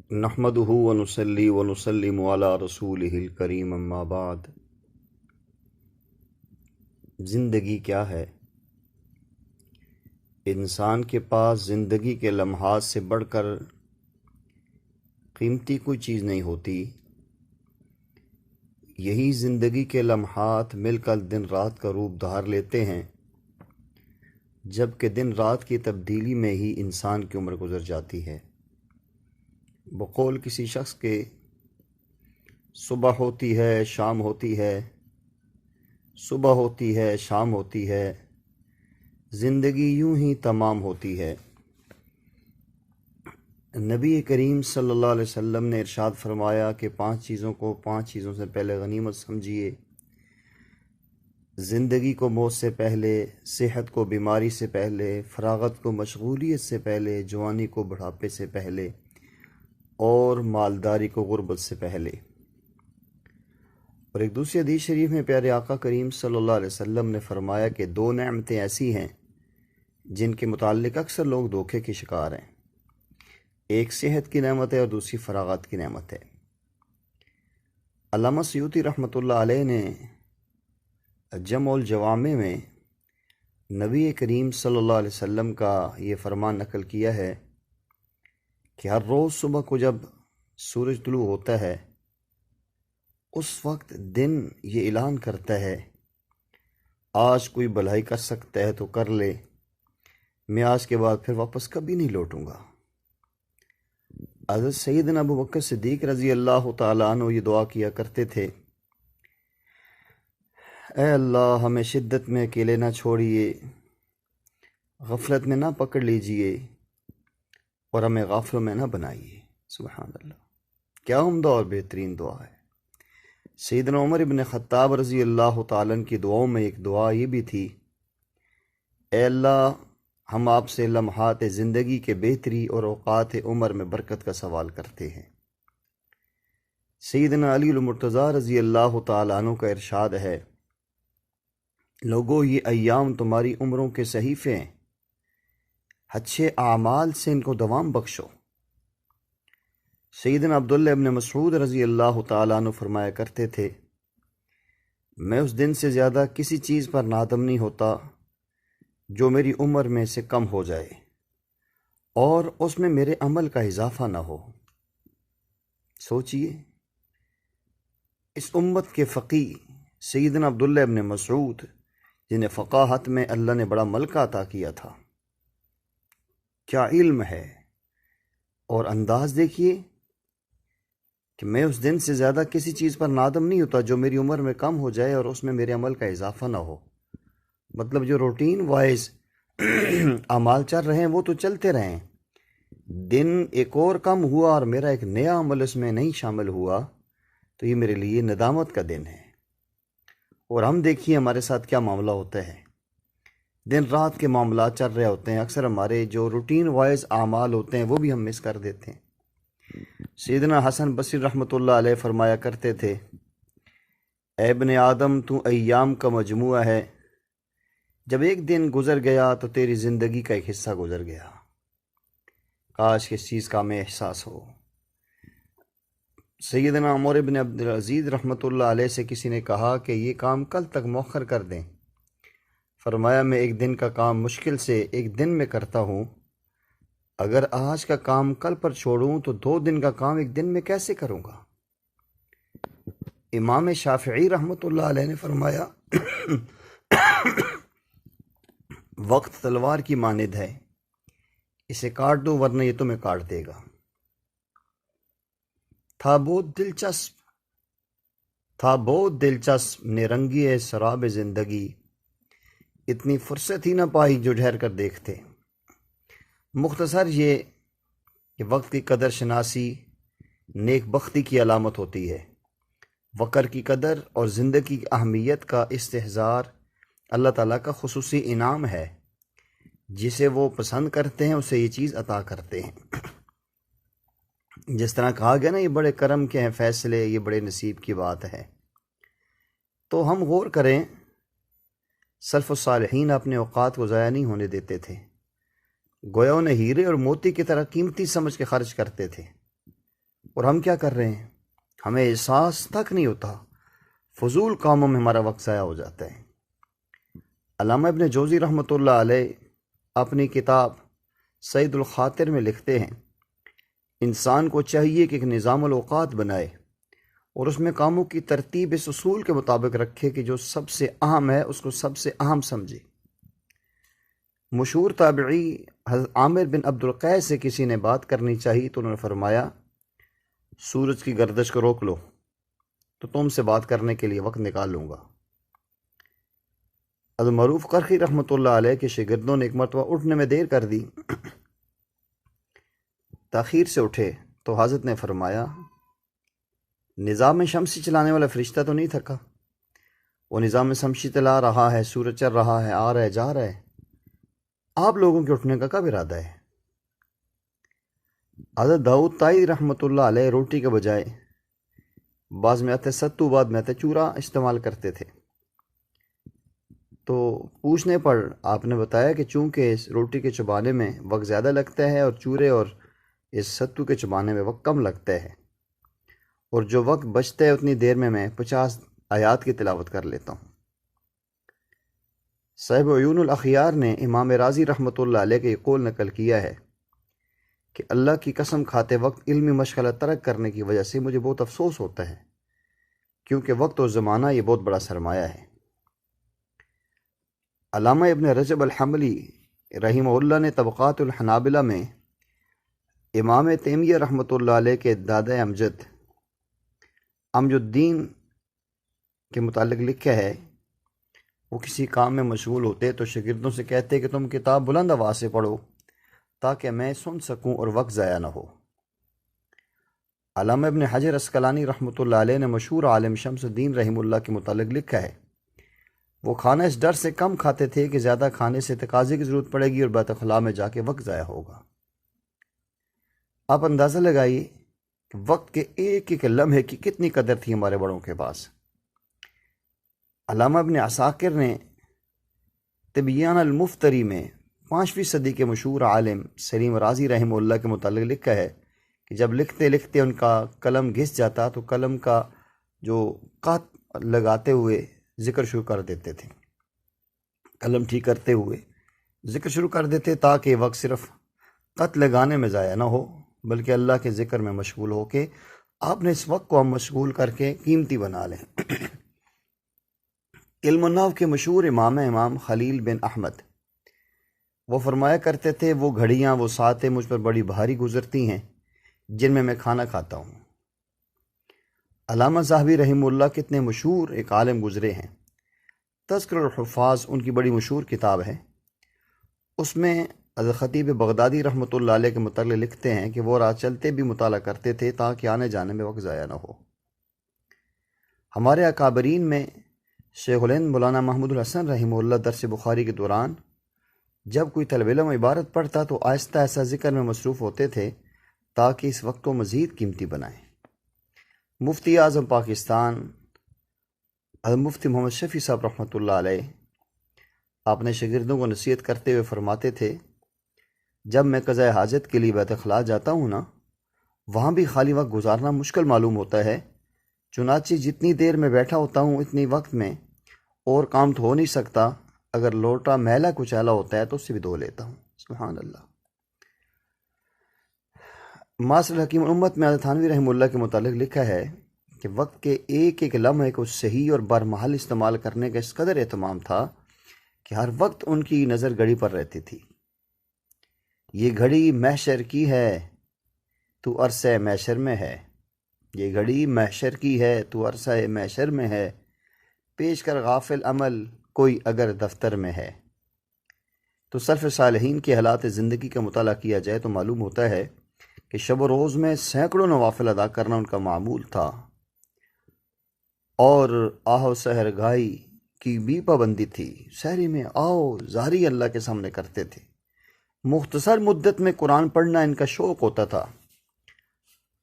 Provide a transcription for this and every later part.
نحمدہ ونصلی ونسلم علی رسولہ الکریم اما بعد۔ زندگی کیا ہے؟ انسان کے پاس زندگی کے لمحات سے بڑھ کر قیمتی کوئی چیز نہیں ہوتی۔ یہی زندگی کے لمحات مل کر دن رات کا روپ دھار لیتے ہیں، جبکہ دن رات کی تبدیلی میں ہی انسان کی عمر گزر جاتی ہے۔ بقول کسی شخص کے، صبح ہوتی ہے شام ہوتی ہے، صبح ہوتی ہے شام ہوتی ہے، زندگی یوں ہی تمام ہوتی ہے۔ نبی کریم صلی اللہ علیہ وسلم نے ارشاد فرمایا کہ پانچ چیزوں سے پہلے غنیمت سمجھیے: زندگی کو موت سے پہلے، صحت کو بیماری سے پہلے، فراغت کو مشغولیت سے پہلے، جوانی کو بڑھاپے سے پہلے، اور مالداری کو غربت سے پہلے۔ اور ایک دوسری حدیث شریف میں پیارے آقا کریم صلی اللہ علیہ وسلم نے فرمایا کہ دو نعمتیں ایسی ہیں جن کے متعلق اکثر لوگ دھوکے کے شکار ہیں۔ ایک صحت کی نعمت ہے اور دوسری فراغت کی نعمت ہے۔ علامہ سیوطی رحمۃ اللہ علیہ نے جمع الجوامع میں نبی کریم صلی اللہ علیہ وسلم کا یہ فرمان نقل کیا ہے کہ ہر روز صبح کو جب سورج طلوع ہوتا ہے، اس وقت دن یہ اعلان کرتا ہے، آج کوئی بھلائی کر سکتا ہے تو کر لے، میں آج کے بعد پھر واپس کبھی نہیں لوٹوں گا۔ حضرت سیدنا ابو بکر صدیق رضی اللہ تعالیٰ عنہ یہ دعا کیا کرتے تھے: اے اللہ، ہمیں شدت میں اکیلے نہ چھوڑیے، غفلت میں نہ پکڑ لیجئے، اور ہمیں غافلوں میں نہ بنائیے۔ سبحان اللہ، کیا عمدہ اور بہترین دعا ہے۔ سیدنا عمر ابن خطاب رضی اللہ تعالیٰ کی دعاؤں میں ایک دعا یہ بھی تھی: اے اللہ، ہم آپ سے لمحات زندگی کے بہتری اور اوقات عمر میں برکت کا سوال کرتے ہیں۔ سیدنا علی المرتضیٰ رضی اللہ تعالیٰ عنہ کا ارشاد ہے: لوگو، یہ ایام تمہاری عمروں کے صحیفے ہیں، اچھے اعمال سے ان کو دوام بخشو۔ سیدنا عبداللہ ابن مسعود رضی اللہ تعالیٰ عنہ فرمایا کرتے تھے: میں اس دن سے زیادہ کسی چیز پر نادم نہیں ہوتا جو میری عمر میں سے کم ہو جائے اور اس میں میرے عمل کا اضافہ نہ ہو۔ سوچئے، اس امت کے فقیہ سیدنا عبداللہ ابن مسعود، جنہیں فقاہت میں اللہ نے بڑا ملکہ عطا کیا تھا، کیا علم ہے، اور انداز دیکھیے کہ میں اس دن سے زیادہ کسی چیز پر نادم نہیں ہوتا جو میری عمر میں کم ہو جائے اور اس میں میرے عمل کا اضافہ نہ ہو۔ مطلب جو روٹین وائز اعمال چل رہے ہیں وہ تو چلتے رہیں، دن ایک اور کم ہوا اور میرا ایک نیا عمل اس میں نہیں شامل ہوا تو یہ میرے لیے ندامت کا دن ہے۔ اور ہم دیکھیے ہمارے ساتھ کیا معاملہ ہوتا ہے، دن رات کے معاملات چل رہے ہوتے ہیں، اکثر ہمارے جو روٹین وائز اعمال ہوتے ہیں وہ بھی ہم مس کر دیتے ہیں۔ سیدنا حسن بصری رحمۃ اللہ علیہ فرمایا کرتے تھے: اے ابن آدم، تو ایام کا مجموعہ ہے، جب ایک دن گزر گیا تو تیری زندگی کا ایک حصہ گزر گیا۔ کاش اس چیز کا ہمیں احساس ہو۔ سیدنا عمر بن عبدالعزیز رحمۃ اللہ علیہ سے کسی نے کہا کہ یہ کام کل تک مؤخر کر دیں۔ فرمایا: میں ایک دن کا کام مشکل سے ایک دن میں کرتا ہوں، اگر آج کا کام کل پر چھوڑوں تو 2 دن کا کام ایک دن میں کیسے کروں گا؟ امام شافعی رحمۃ اللہ علیہ نے فرمایا: وقت تلوار کی مانند ہے، اسے کاٹ دو ورنہ یہ تمہیں کاٹ دے گا۔ تھا بہت دلچسپ نرنگی سراب زندگی، اتنی فرصت ہی نہ پائی جو ٹھہر کر دیکھتے۔ مختصر یہ کہ وقت کی قدر شناسی نیک بختی کی علامت ہوتی ہے۔ وقر کی قدر اور زندگی کی اہمیت کا استحضار اللہ تعالیٰ کا خصوصی انعام ہے، جسے وہ پسند کرتے ہیں اسے یہ چیز عطا کرتے ہیں۔ جس طرح کہا گیا نا، یہ بڑے کرم کے ہیں فیصلے، یہ بڑے نصیب کی بات ہے۔ تو ہم غور کریں، سلف الصالحین اپنے اوقات کو ضائع نہیں ہونے دیتے تھے، گویا انہیں ہیرے اور موتی کی طرح قیمتی سمجھ کے خرچ کرتے تھے۔ اور ہم کیا کر رہے ہیں؟ ہمیں احساس تک نہیں ہوتا، فضول کاموں میں ہمارا وقت ضائع ہو جاتا ہے۔ علامہ ابن جوزی رحمۃ اللہ علیہ اپنی کتاب سید الخاطر میں لکھتے ہیں، انسان کو چاہیے کہ ایک نظام الاوقات بنائے اور اس میں کاموں کی ترتیب اس اصول کے مطابق رکھے کہ جو سب سے اہم ہے اس کو سب سے اہم سمجھے۔ مشہور تابعی حضرت عامر بن عبد القیس سے کسی نے بات کرنی چاہی تو انہوں نے فرمایا، سورج کی گردش کو روک لو تو تم سے بات کرنے کے لیے وقت نکال لوں گا۔ حضرت معروف کرخی رحمۃ اللہ علیہ کے شاگردوں نے ایک مرتبہ اٹھنے میں دیر کر دی، تاخیر سے اٹھے تو حضرت نے فرمایا، نظام شمسی چلانے والا فرشتہ تو نہیں تھکا؟ وہ نظام شمسی چلا رہا ہے، سورج چل رہا ہے، آ رہا ہے جا رہا ہے، آپ لوگوں کے اٹھنے کا کب ارادہ ہے؟ حضرت داؤد طائی رحمۃ اللہ علیہ روٹی کے بجائے بعض میں آتے ستو بعد میں آتے چورا استعمال کرتے تھے، تو پوچھنے پر آپ نے بتایا کہ چونکہ اس روٹی کے چبانے میں وقت زیادہ لگتا ہے اور چورے اور اس ستو کے چبانے میں وقت کم لگتا ہے، اور جو وقت بچتا ہے اتنی دیر میں 50 آیات کی تلاوت کر لیتا ہوں۔ صاحب عیون الاخیار نے امام رازی رحمۃ اللہ علیہ کے یہ قول نقل کیا ہے کہ اللہ کی قسم کھاتے وقت علمی مشغلہ ترک کرنے کی وجہ سے مجھے بہت افسوس ہوتا ہے، کیونکہ وقت اور زمانہ یہ بہت بڑا سرمایہ ہے۔ علامہ ابن رجب الحنبلی رحمہ اللہ نے طبقات الحنابلہ میں امام تیمیہ رحمۃ اللہ علیہ کے دادا امجد الدین کے متعلق لکھا ہے، وہ کسی کام میں مشغول ہوتے تو شاگردوں سے کہتے کہ تم کتاب بلند آواز سے پڑھو تاکہ میں سن سکوں اور وقت ضائع نہ ہو۔ علامہ ابن حجر عسقلانی رحمۃ اللہ علیہ نے مشہور عالم شمس الدین رحمہ اللہ کے متعلق لکھا ہے، وہ کھانا اس ڈر سے کم کھاتے تھے کہ زیادہ کھانے سے تقاضے کی ضرورت پڑے گی اور بیت الخلاء میں جا کے وقت ضائع ہوگا۔ آپ اندازہ لگائیے کہ وقت کے ایک ایک لمحے کی کتنی قدر تھی ہمارے بڑوں کے پاس۔ علامہ ابن عساکر نے تبیان المفتری میں 5ویں صدی کے مشہور عالم سلیم رازی رحمہ اللہ کے متعلق لکھا ہے کہ جب لکھتے لکھتے ان کا قلم گھس جاتا تو قلم کا جو قات لگاتے ہوئے ذکر شروع کر دیتے تھے، قلم ٹھیک کرتے ہوئے ذکر شروع کر دیتے تاکہ وقت صرف قط لگانے میں ضائع نہ ہو بلکہ اللہ کے ذکر میں مشغول ہو کے آپ نے اس وقت کو ہم مشغول کر کے قیمتی بنا لیں۔ علم النحو کے مشہور امام خلیل بن احمد وہ فرمایا کرتے تھے، وہ گھڑیاں وہ ساعتیں مجھ پر بڑی بھاری گزرتی ہیں جن میں کھانا کھاتا ہوں۔ علامہ ذہبی رحمہ اللہ کتنے مشہور ایک عالم گزرے ہیں، تذکرہ الحفاظ ان کی بڑی مشہور کتاب ہے، اس میں حضرت خطیب بغدادی رحمۃ اللہ علیہ کے متعلق لکھتے ہیں کہ وہ رات چلتے بھی مطالعہ کرتے تھے تاکہ آنے جانے میں وقت ضائع نہ ہو۔ ہمارے اکابرین میں شیخ الہند مولانا محمود الحسن رحمہ اللہ درس بخاری کے دوران جب کوئی طالب علم عبارت پڑھتا تو آہستہ آہستہ ذکر میں مصروف ہوتے تھے تاکہ اس وقت کو مزید قیمتی بنائیں۔ مفتی اعظم پاکستان حضرت مفتی محمد شفیع صاحب رحمۃ اللہ علیہ آپ نے شاگردوں کو نصیحت کرتے ہوئے فرماتے تھے، جب میں قضاء حاجت کے لیے بیت الخلاء جاتا ہوں نا، وہاں بھی خالی وقت گزارنا مشکل معلوم ہوتا ہے، چنانچہ جتنی دیر میں بیٹھا ہوتا ہوں اتنی وقت میں اور کام تو ہو نہیں سکتا، اگر لوٹا میلا کچیلا ہوتا ہے تو اسے بھی دھو لیتا ہوں۔ سبحان اللہ۔ معاصر حکیم امت میں حضرت تھانوی رحمہ اللہ کے متعلق لکھا ہے کہ وقت کے ایک ایک لمحے کو صحیح اور برمحل استعمال کرنے کا اس قدر اہتمام تھا کہ ہر وقت ان کی نظر گھڑی پر رہتی تھی۔ یہ گھڑی محشر کی ہے تو عرصہ محشر میں ہے، یہ گھڑی محشر کی ہے تو عرصہ محشر میں ہے، پیش کر غافل عمل کوئی اگر دفتر میں ہے۔ تو سلف صالحین کے حالات زندگی کا مطالعہ کیا جائے تو معلوم ہوتا ہے کہ شب و روز میں سینکڑوں نوافل ادا کرنا ان کا معمول تھا، اور آہو سحر گائی کی بھی پابندی تھی، سحری میں آؤ زاری اللہ کے سامنے کرتے تھے۔ مختصر مدت میں قرآن پڑھنا ان کا شوق ہوتا تھا،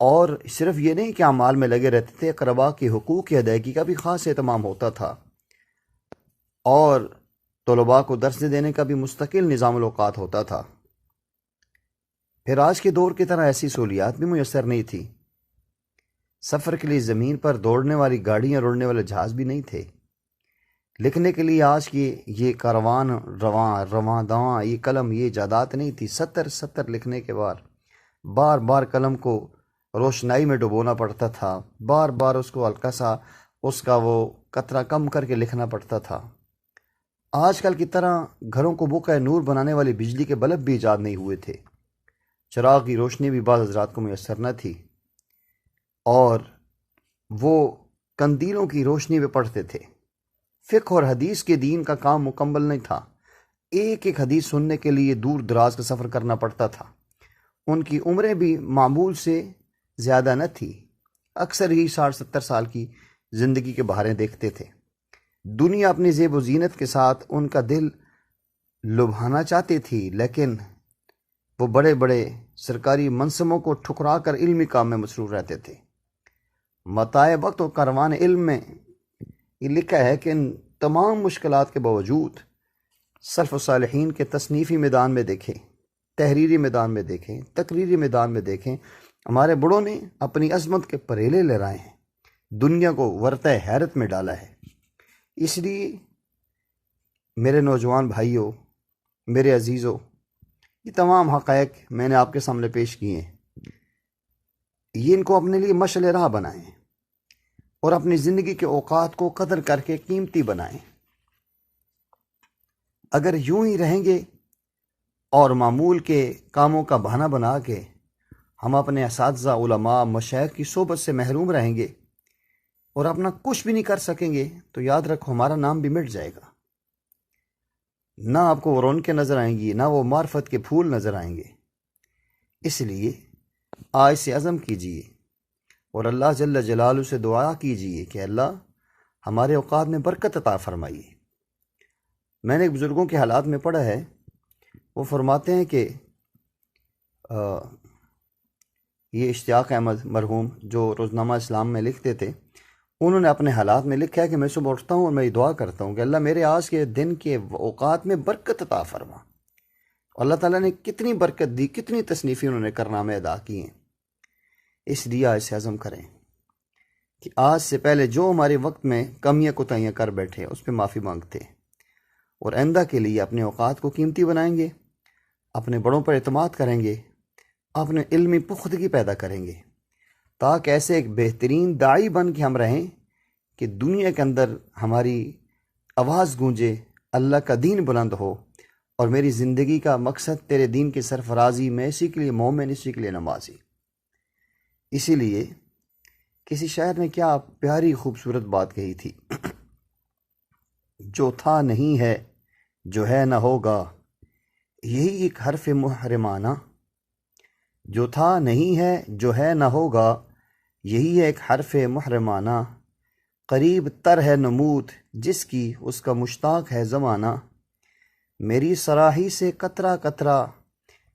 اور صرف یہ نہیں کہ اعمال میں لگے رہتے تھے، اقربا کے حقوق کی ادائیگی کا بھی خاص اہتمام ہوتا تھا، اور طلباء کو درس دینے کا بھی مستقل نظام الاوقات ہوتا تھا۔ پھر آج کے دور کی طرح ایسی سہولیات بھی میسر نہیں تھی، سفر کے لیے زمین پر دوڑنے والی گاڑیاں اور اڑنے والے جہاز بھی نہیں تھے۔ لکھنے کے لیے آج کی یہ کاروان رواں دواں، یہ قلم، یہ ایجادات نہیں تھی۔ سطر لکھنے کے بعد بار بار قلم کو روشنائی میں ڈبونا پڑتا تھا، بار بار اس کو ہلکا سا اس کا وہ قطرہ کم کر کے لکھنا پڑتا تھا۔ آج کل کی طرح گھروں کو بقع نور بنانے والی بجلی کے بلب بھی ایجاد نہیں ہوئے تھے، چراغ کی روشنی بھی بعض حضرات کو میسر نہ تھی، اور وہ قندیلوں کی روشنی پہ پڑھتے تھے۔ فقہ اور حدیث کے دین کا کام مکمل نہیں تھا، ایک ایک حدیث سننے کے لیے دور دراز کا سفر کرنا پڑتا تھا۔ ان کی عمریں بھی معمول سے زیادہ نہ تھی، اکثر ہی 60-70 سال کی زندگی کے بہاریں دیکھتے تھے۔ دنیا اپنی زیب و زینت کے ساتھ ان کا دل لبھانا چاہتی تھی، لیکن وہ بڑے بڑے سرکاری منصبوں کو ٹھکرا کر علمی کام میں مصروف رہتے تھے۔ متاع وقت و کاروان علم میں یہ لکھا ہے کہ ان تمام مشکلات کے باوجود سلف و صالحین کے تصنیفی میدان میں دیکھیں، تحریری میدان میں دیکھیں، تقریری میدان میں دیکھیں، ہمارے بڑوں نے اپنی عظمت کے پریلے لہرائے ہیں، دنیا کو ورطۂ حیرت میں ڈالا ہے۔ اس لیے میرے نوجوان بھائیوں، میرے عزیزوں، یہ تمام حقائق میں نے آپ کے سامنے پیش کیے ہیں، یہ ان کو اپنے لیے مشعل راہ بنائیں اور اپنی زندگی کے اوقات کو قدر کر کے قیمتی بنائیں۔ اگر یوں ہی رہیں گے اور معمول کے کاموں کا بہانہ بنا کے ہم اپنے اساتذہ، علماء، مشائخ کی صحبت سے محروم رہیں گے اور اپنا کچھ بھی نہیں کر سکیں گے، تو یاد رکھو ہمارا نام بھی مٹ جائے گا۔ نہ آپ کو وہ رونقیں نظر آئیں گی، نہ وہ معرفت کے پھول نظر آئیں گے۔ اس لیے آج سے عزم کیجئے اور اللہ جل جلالہ سے دعا کیجئے کہ اللہ ہمارے اوقات میں برکت عطا فرمائیے۔ میں نے ایک بزرگوں کے حالات میں پڑھا ہے، وہ فرماتے ہیں کہ یہ اشتیاق احمد مرحوم جو روزنامہ اسلام میں لکھتے تھے، انہوں نے اپنے حالات میں لکھا ہے کہ میں صبح اٹھتا ہوں اور میں یہ دعا کرتا ہوں کہ اللہ میرے آج کے دن کے اوقات میں برکت عطا فرما۔ اللہ تعالیٰ نے کتنی برکت دی، کتنی تصنیفی انہوں نے کارنامے ادا کیے ہیں۔ اس لیے آج سے عزم کریں کہ آج سے پہلے جو ہمارے وقت میں کمیاں کوتاہیاں کر بیٹھے اس پہ معافی مانگتے ہیں، اور آئندہ کے لیے اپنے اوقات کو قیمتی بنائیں گے، اپنے بڑوں پر اعتماد کریں گے، اپنے علمی پختگی پیدا کریں گے، تاکہ ایسے ایک بہترین داعی بن کے ہم رہیں کہ دنیا کے اندر ہماری آواز گونجے، اللہ کا دین بلند ہو، اور میری زندگی کا مقصد تیرے دین کی سرفرازی، میں اسی کے لیے مومن، اسی کے لیے نمازی۔ اسی لیے کسی شاعر نے کیا پیاری خوبصورت بات کہی تھی، جو تھا نہیں ہے، جو ہے نہ ہوگا، یہی ایک حرف محرمانہ۔ جو تھا نہیں ہے، جو ہے نہ ہوگا، یہی ایک حرف محرمانہ۔ قریب تر ہے نمود جس کی، اس کا مشتاق ہے زمانہ۔ میری صراحی سے قطرہ قطرہ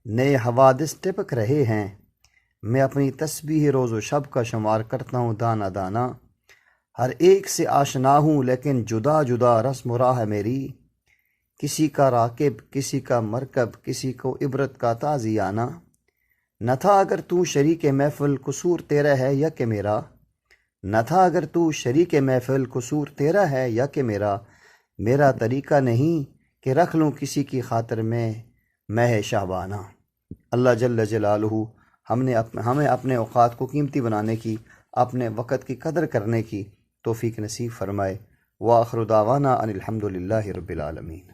نئے حوادث ٹپک رہے ہیں، میں اپنی تسبیح روز و شب کا شمار کرتا ہوں دانہ دانہ۔ ہر ایک سے آشنا ہوں لیکن جدا جدا رسم و راہ ہے میری، کسی کا راکب، کسی کا مرکب، کسی کو عبرت کا تازیانہ۔ نہ تھا اگر تو شریک محفل، قصور تیرا ہے یا کہ میرا، نہ تھا اگر تو شریک محفل، قصور تیرا ہے یا کہ میرا، میرا طریقہ نہیں کہ رکھ لوں کسی کی خاطر میں مہ شعبانہ۔ اللہ جل جلالہ ہمیں اپنے اوقات کو قیمتی بنانے کی، اپنے وقت کی قدر کرنے کی توفیق نصیب فرمائے۔ وآخر دعوانا ان الحمد للہ رب العالمین۔